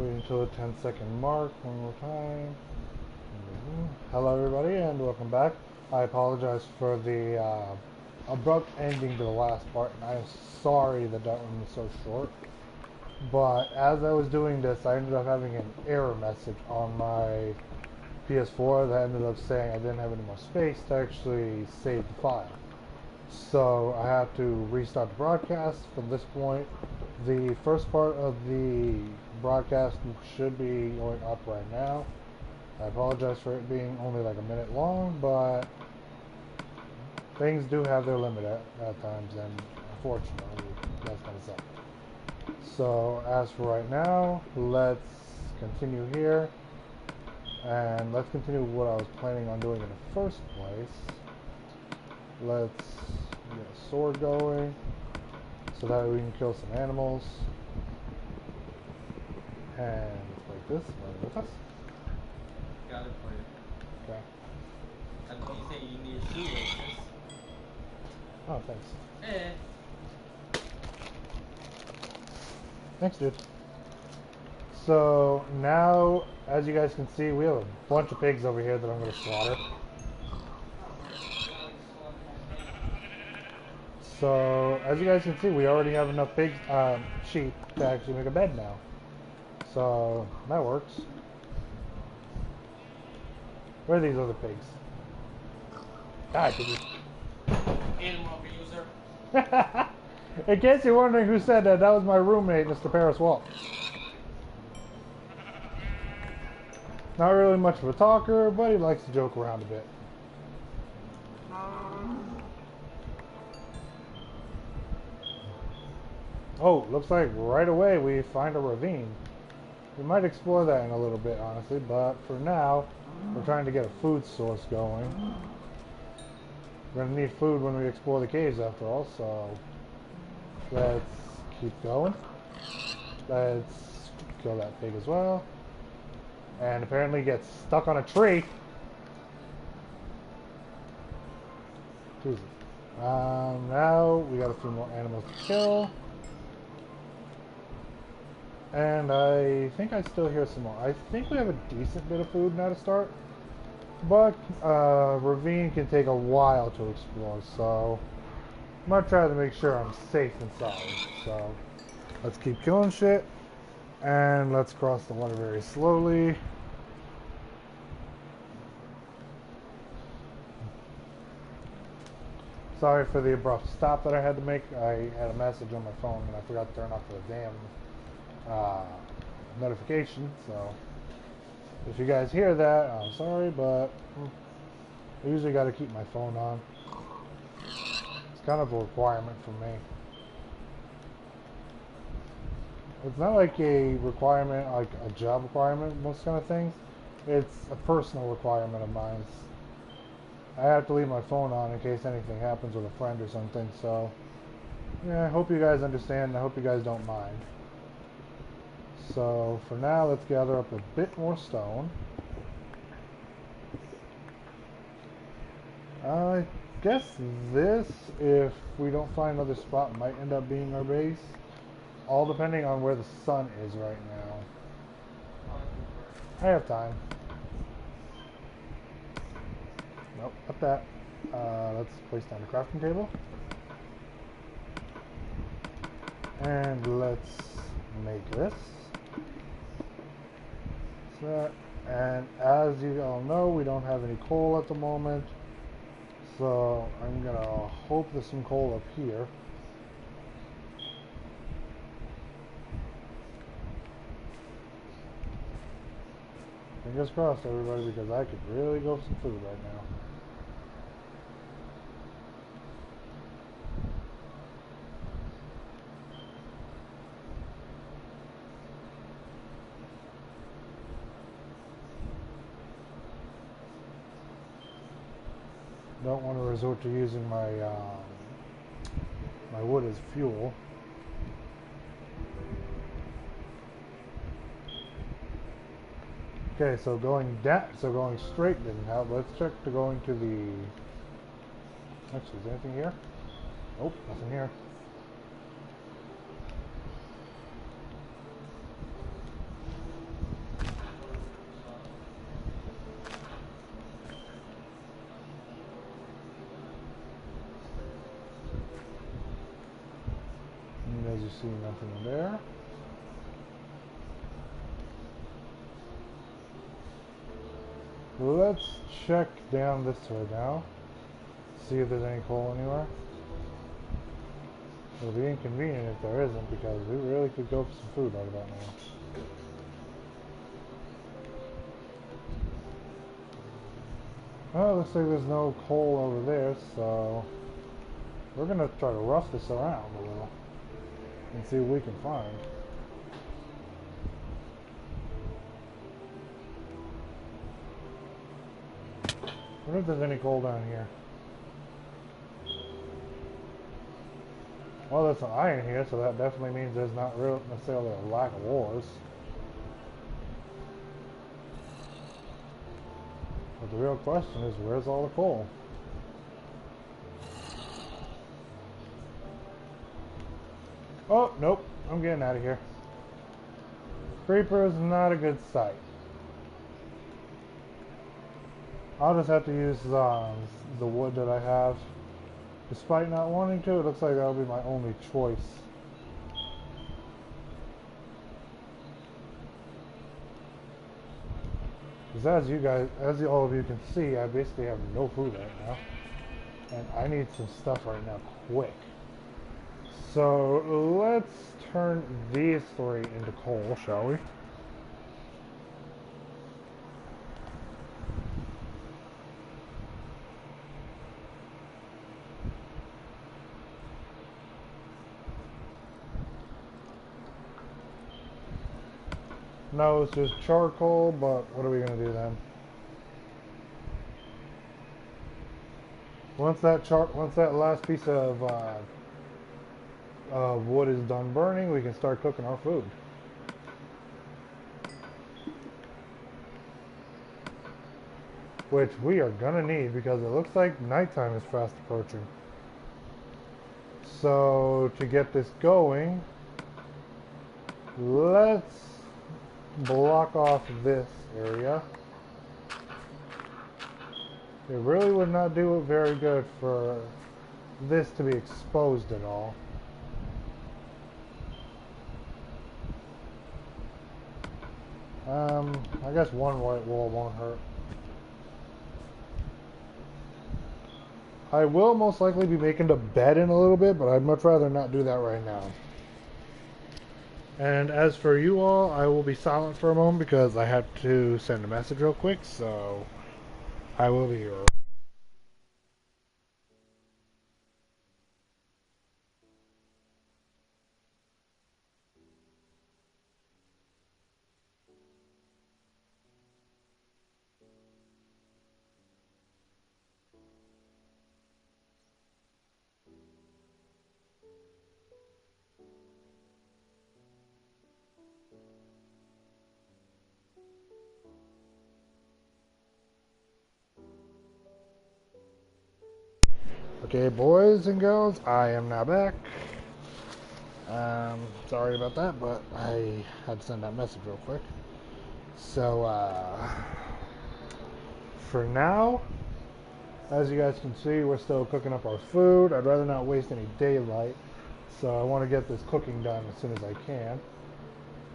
Wait until the 10-second mark one more time. Hello everybody and welcome back. I apologize for the abrupt ending to the last part, and I am sorry that that one was so short. But as I was doing this, I ended up having an error message on my PS4 that ended up saying I didn't have any more space to actually save the file. So I had to restart the broadcast from this point. The first part of the broadcast should be going up right now. I apologize for it being only like a minute long, but things do have their limit at times, and unfortunately, that's going to suck. So as for right now, let's continue here, and let's continue what I was planning on doing in the first place. Let's get a sword going, so that we can kill some animals. And like this, right with us. Got it for you. Okay. And you say you need shoelaces. Oh, thanks. Eh. Thanks, dude. So now, as you guys can see, we have a bunch of pigs over here that I'm going to slaughter. So as you guys can see, we already have enough pigs, sheep to actually make a bed now. So that works. Where are these other pigs? Die, piggy. Animal abuser. In case you're wondering who said that, that was my roommate, Mr. Paris Walt. Not really much of a talker, but he likes to joke around a bit. Oh, looks like right away we find a ravine. We might explore that in a little bit, honestly, but for now, we're trying to get a food source going. We're going to need food when we explore the caves after all, so let's keep going. Let's kill that pig as well. And apparently gets stuck on a tree. Jesus. Now we got a few more animals to kill. And I think I still hear some more. I think we have a decent bit of food now to start. But ravine can take a while to explore, so I'm gonna try to make sure I'm safe inside. So let's keep killing shit. And let's cross the water very slowly. Sorry for the abrupt stop that I had to make. I had a message on my phone and I forgot to turn off the damn notification. So if you guys hear that, I'm sorry, but I usually got to keep my phone on. It's kind of a requirement for me. It's not like a requirement, like a job requirement, most kind of things. It's a personal requirement of mine. I have to leave my phone on in case anything happens with a friend or something, so yeah, I hope you guys understand. I hope you guys don't mind. So for now, let's gather up a bit more stone. I guess this, if we don't find another spot, might end up being our base. All depending on where the sun is right now. I have time. Nope, not that. Let's place down the crafting table. And let's make this. So, and as you all know, we don't have any coal at the moment. So I'm gonna hope there's some coal up here. Fingers crossed, everybody, because I could really go for some food right now. Don't want to resort to using my my wood as fuel. Okay, so going straight didn't help. Let's check to going to the. Actually, is there anything here? Nope, nothing here. See nothing there. Let's check down this way now. See if there's any coal anywhere. It'll be inconvenient if there isn't, because we really could go for some food right about now. Well, looks like there's no coal over there, so we're gonna try to rough this around a little and see what we can find. I wonder if there's any coal down here. Well, there's some iron here, so that definitely means there's not necessarily a lack of ores. But the real question is, where's all the coal? Oh, nope. I'm getting out of here. Creeper is not a good sight. I'll just have to use the wood that I have. Despite not wanting to, it looks like that'll be my only choice. Because as all of you can see, I basically have no food right now. And I need some stuff right now, quick. So let's turn these three into coal, shall we? No, it's just charcoal, but what are we going to do then? Once that last piece of wood is done burning, we can start cooking our food. Which we are going to need, because it looks like nighttime is fast approaching. So to get this going, let's block off this area. It really would not do it very good for this to be exposed at all. I guess one white wall won't hurt. I will most likely be making the bed in a little bit, but I'd much rather not do that right now. And as for you all, I will be silent for a moment because I have to send a message real quick, so I will be here. Okay, boys and girls, I am now back. Sorry about that, but I had to send that message real quick. So, for now, as you guys can see, we're still cooking up our food. I'd rather not waste any daylight, so I want to get this cooking done as soon as I can.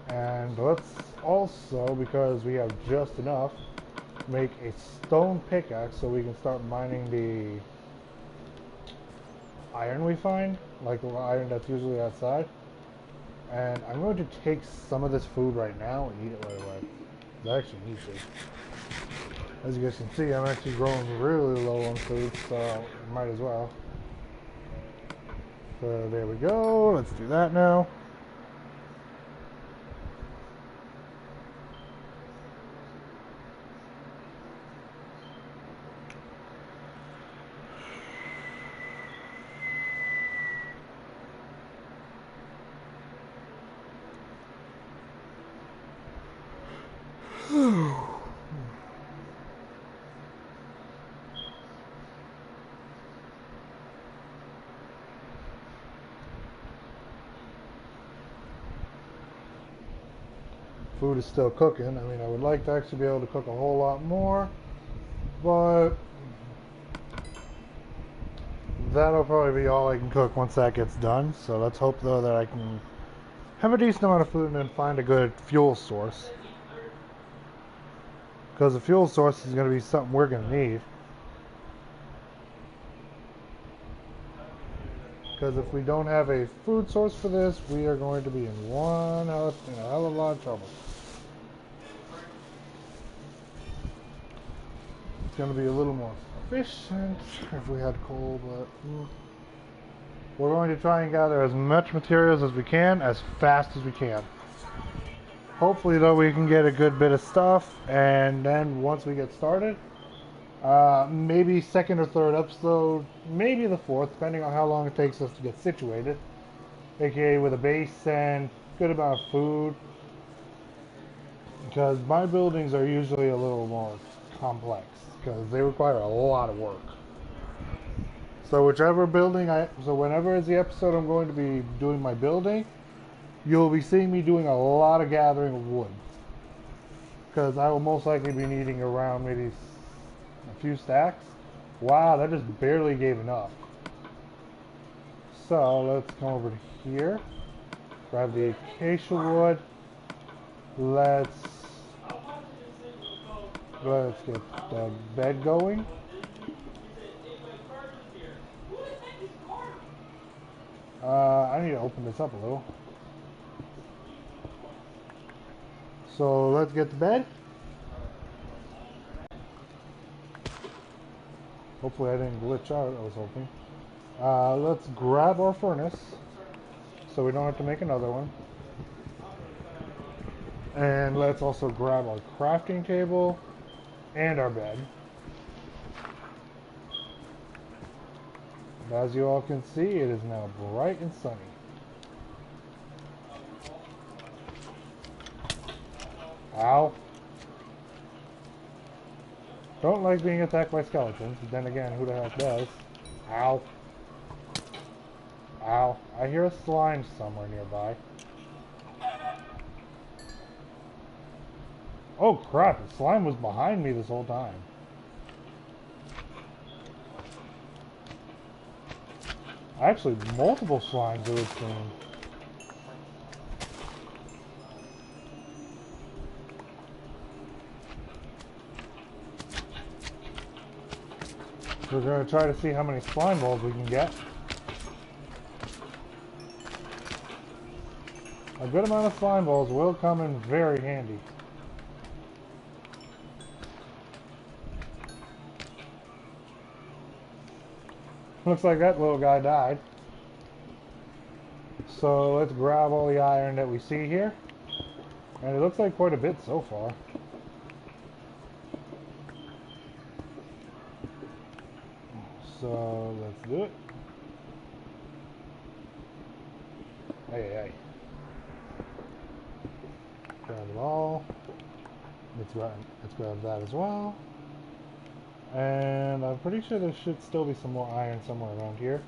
And let's also, because we have just enough, make a stone pickaxe so we can start mining the iron we find, like the iron that's usually outside. And I'm going to take some of this food right now and eat it right away. I actually need to. As you guys can see, I'm actually growing really low on food, so might as well. So there we go. Let's do that now. Food is still cooking. I mean, I would like to actually be able to cook a whole lot more, but that'll probably be all I can cook once that gets done. So let's hope though that I can have a decent amount of food and then find a good fuel source. Because the fuel source is going to be something we're going to need. Because if we don't have a food source for this, we are going to be in a hell of a lot of trouble. It's going to be a little more efficient if we had coal, but we're going to try and gather as much materials as we can, as fast as we can. Hopefully, though, we can get a good bit of stuff, and then once we get started, maybe second or third episode, maybe the fourth, depending on how long it takes us to get situated, aka with a base and good amount of food, because my buildings are usually a little more complex, because they require a lot of work. So whenever is the episode I'm going to be doing my building, you'll be seeing me doing a lot of gathering of wood. Because I will most likely be needing around maybe a few stacks. Wow, that just barely gave enough. So let's come over to here. Grab the acacia wood. Let's get the bed going. I need to open this up a little. So let's get to bed. Hopefully I didn't glitch out, I was hoping. Let's grab our furnace so we don't have to make another one. And let's also grab our crafting table and our bed. And as you all can see, it is now bright and sunny. Ow. Don't like being attacked by skeletons, but then again, who the heck does? Ow. Ow. I hear a slime somewhere nearby. Oh crap, the slime was behind me this whole time. Actually, multiple slimes it would seem. We're going to try to see how many slime balls we can get. A good amount of slime balls will come in very handy. Looks like that little guy died. So let's grab all the iron that we see here. And it looks like quite a bit so far. So let's do it. Hey. Grab it all. Let's grab that as well. And I'm pretty sure there should still be some more iron somewhere around here.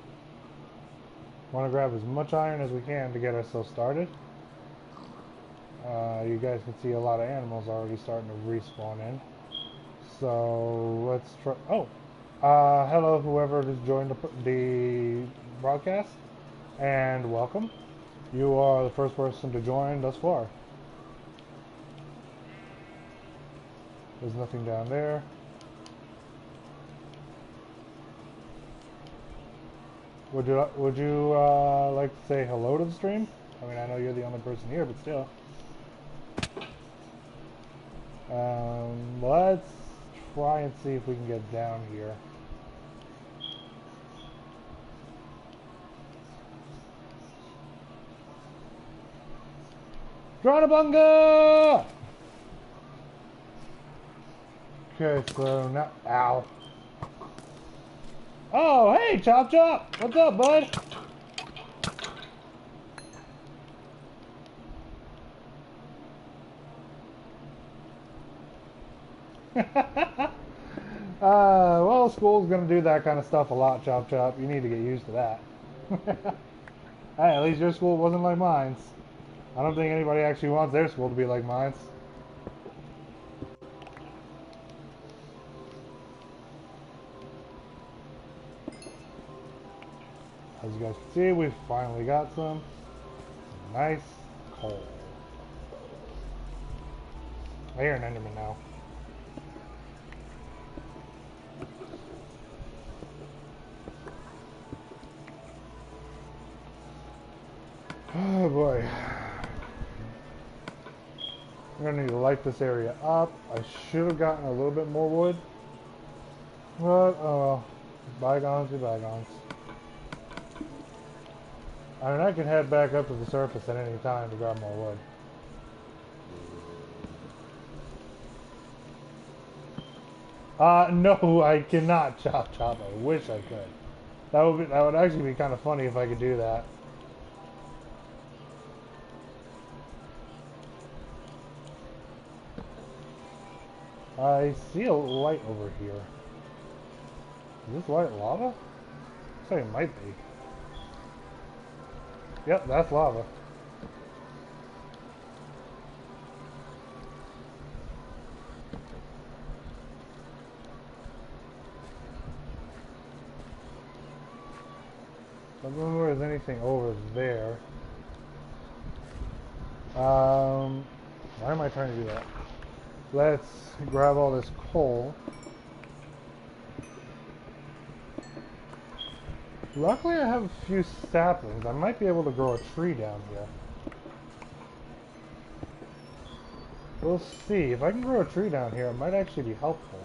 Want to grab as much iron as we can to get ourselves started. You guys can see a lot of animals already starting to respawn in. So let's try. Oh, hello, whoever has joined the broadcast, and welcome. You are the first person to join thus far. There's nothing down there. Would you like to say hello to the stream? I mean, I know you're the only person here, but still. Let's try and see if we can get down here. Dronabunga! Okay, so now, ow. Oh, hey, Chop Chop! What's up, bud? Well, school's gonna do that kind of stuff a lot, Chop Chop. You need to get used to that. Hey, at least your school wasn't like mine's. I don't think anybody actually wants their school to be like mine's. As you guys can see, we've finally got some. Nice coal. I hear an enderman now. Oh boy. I'm gonna need to light this area up. I should have gotten a little bit more wood. But, oh well. Bygones be bygones. I mean, I can head back up to the surface at any time to grab more wood. No, I cannot chop. I wish I could. That would actually be kind of funny if I could do that. I see a light over here. Is this light lava? Looks like it might be. Yep, that's lava. I don't remember if there's anything over there. Why am I trying to do that? Let's grab all this coal. Luckily I have a few saplings. I might be able to grow a tree down here. We'll see. If I can grow a tree down here, it might actually be helpful.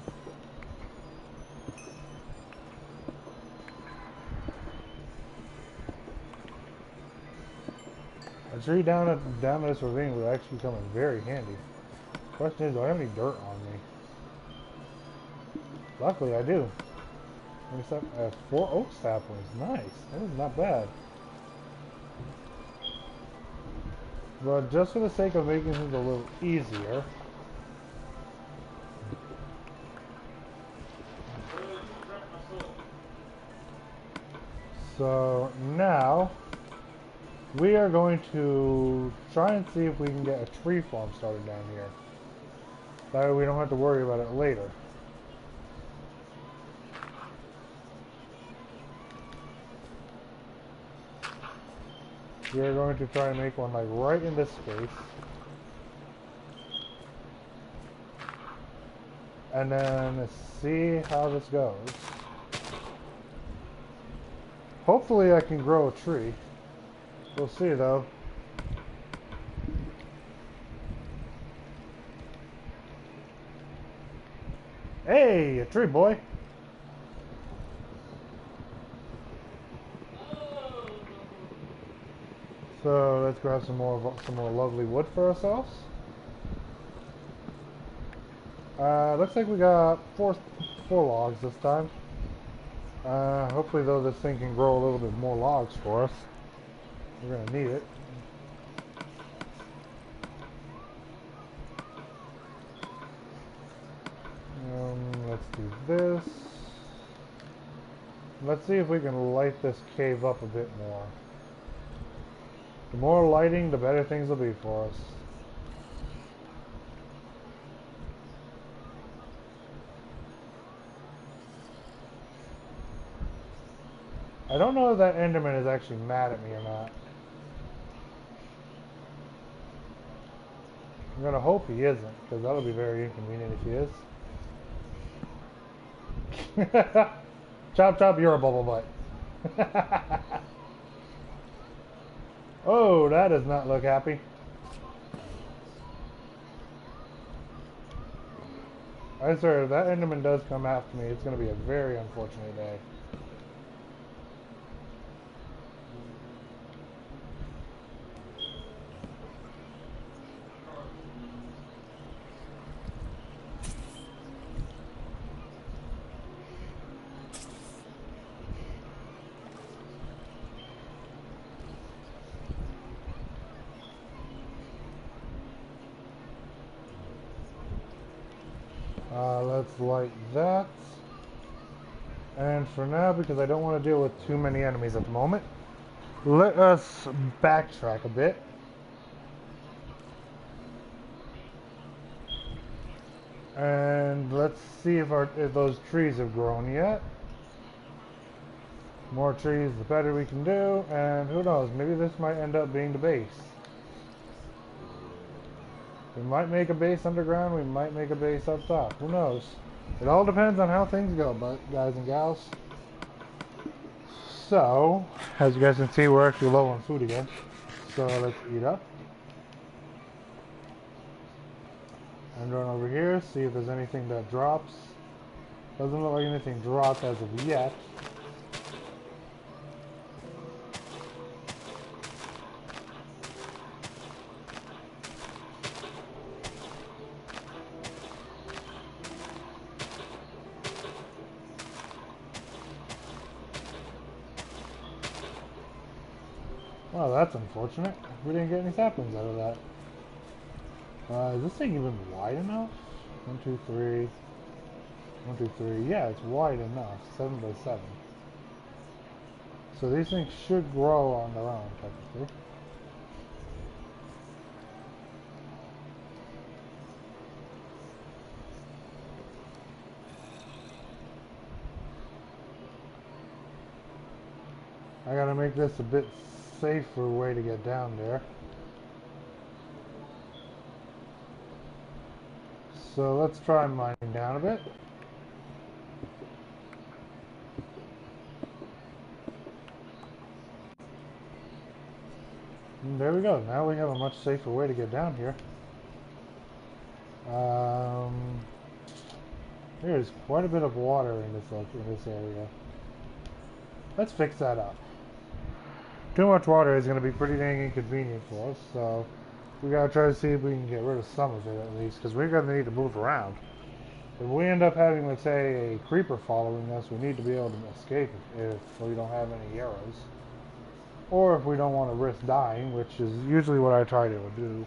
A tree down this ravine would actually come in very handy. Question is, do I have any dirt on me? Luckily I do. I have 4 oak saplings. Nice. That is not bad. But just for the sake of making things a little easier, so now we are going to try and see if we can get a tree farm started down here. That way we don't have to worry about it later. We are going to try and make one like right in this space. And then see how this goes. Hopefully I can grow a tree. We'll see though. Hey, a tree boy. So let's grab some more lovely wood for ourselves. Looks like we got four logs this time. Hopefully though this thing can grow a little bit more logs for us. We're gonna need it. Let's do this. Let's see if we can light this cave up a bit more. The more lighting, the better things will be for us. I don't know if that Enderman is actually mad at me or not. I'm gonna hope he isn't, because that'll be very inconvenient if he is. Chop chop, you're a bubble butt. Oh, that does not look happy. I swear, if that Enderman does come after me, it's gonna be a very unfortunate day. Let's light that. And for now, because I don't want to deal with too many enemies at the moment, let us backtrack a bit. And let's see if those trees have grown yet. More trees, the better we can do. And who knows, maybe this might end up being the base. We might make a base underground, we might make a base up top. Who knows? It all depends on how things go, but guys and gals. So, as you guys can see, we're actually low on food again. So let's eat up. And run over here, see if there's anything that drops. Doesn't look like anything dropped as of yet. Well, that's unfortunate. We didn't get any saplings out of that. Is this thing even wide enough? 1, 2, 3. 1, 2, 3. Yeah, it's wide enough. 7 by 7. So these things should grow on their own, technically. I gotta make this a bit safer way to get down there. So let's try mining down a bit. And there we go. Now we have a much safer way to get down here. There's quite a bit of water in this area. Let's fix that up. Too much water is going to be pretty dang inconvenient for us, so we got to try to see if we can get rid of some of it at least, because we're going to need to move around. If we end up having, let's say, a creeper following us, we need to be able to escape if we don't have any arrows. Or if we don't want to risk dying, which is usually what I try to do.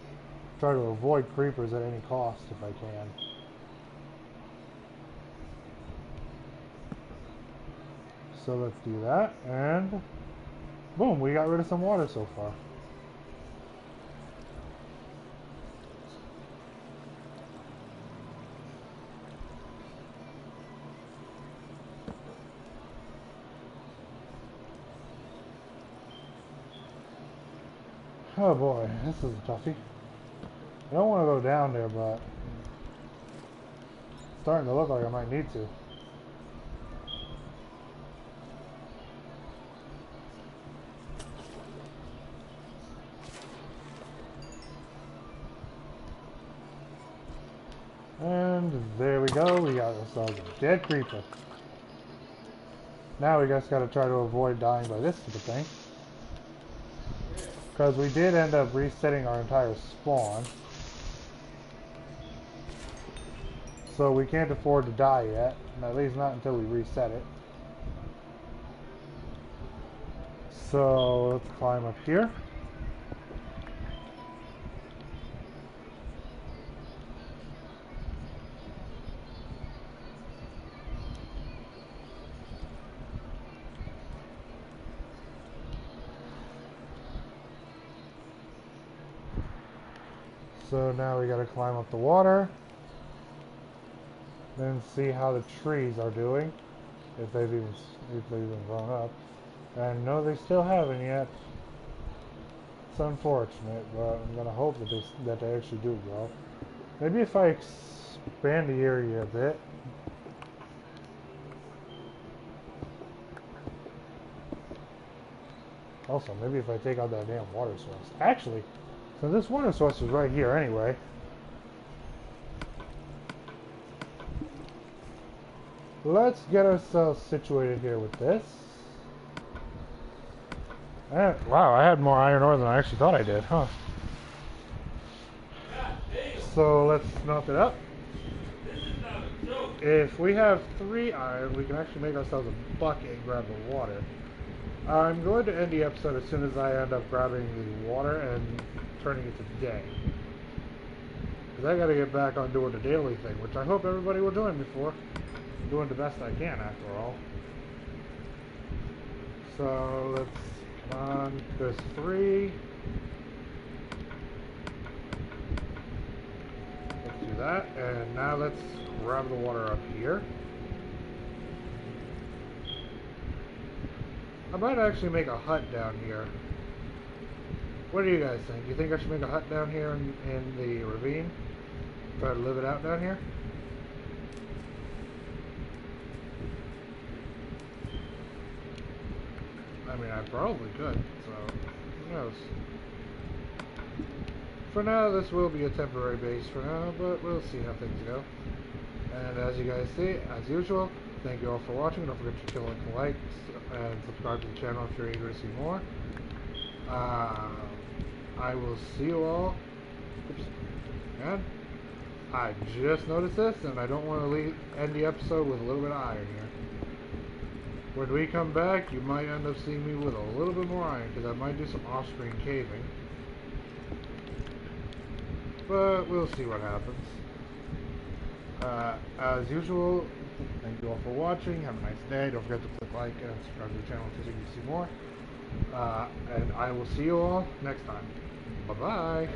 Try to avoid creepers at any cost if I can. So let's do that, and boom, we got rid of some water so far. Oh boy, this is a toughie. I don't want to go down there, but it's starting to look like I might need to. And there we go, we got ourselves a dead creeper. Now we just gotta try to avoid dying by this stupid thing. Because we did end up resetting our entire spawn. So we can't afford to die yet, at least not until we reset it. So let's climb up here. So now we gotta climb up the water. Then see how the trees are doing. If they've even grown up. And no, they still haven't yet. It's unfortunate, but I'm gonna hope that they actually do grow. Maybe if I expand the area a bit. Also, maybe if I take out that damn water source. Actually, so this water source is right here anyway. Let's get ourselves situated here with this. And, wow, I had more iron ore than I actually thought I did, huh? So let's melt it up. If we have 3 iron, we can actually make ourselves a bucket and grab the water. I'm going to end the episode as soon as I end up grabbing the water and turning it to day. Because I gotta get back on doing the daily thing, which I hope everybody will join me for. I'm doing the best I can after all. So let's, come on, there's 3. Let's do that, and now let's grab the water up here. I might actually make a hut down here. What do you guys think? You think I should make a hut down here in the ravine? Try to live it out down here? I mean, I probably could, so who knows? For now, this will be a temporary base for now, but we'll see how things go. And as you guys see, as usual, thank you all for watching. Don't forget to kill and like and subscribe to the channel if you're eager to see more. I will see you all. Oops. And I just noticed this, and I don't want to end the episode with a little bit of iron here. When we come back, you might end up seeing me with a little bit more iron, because I might do some off-screen caving. But we'll see what happens. As usual, thank you all for watching. Have a nice day. Don't forget to click like and subscribe to the channel so you can see more. And I will see you all next time. Bye-bye.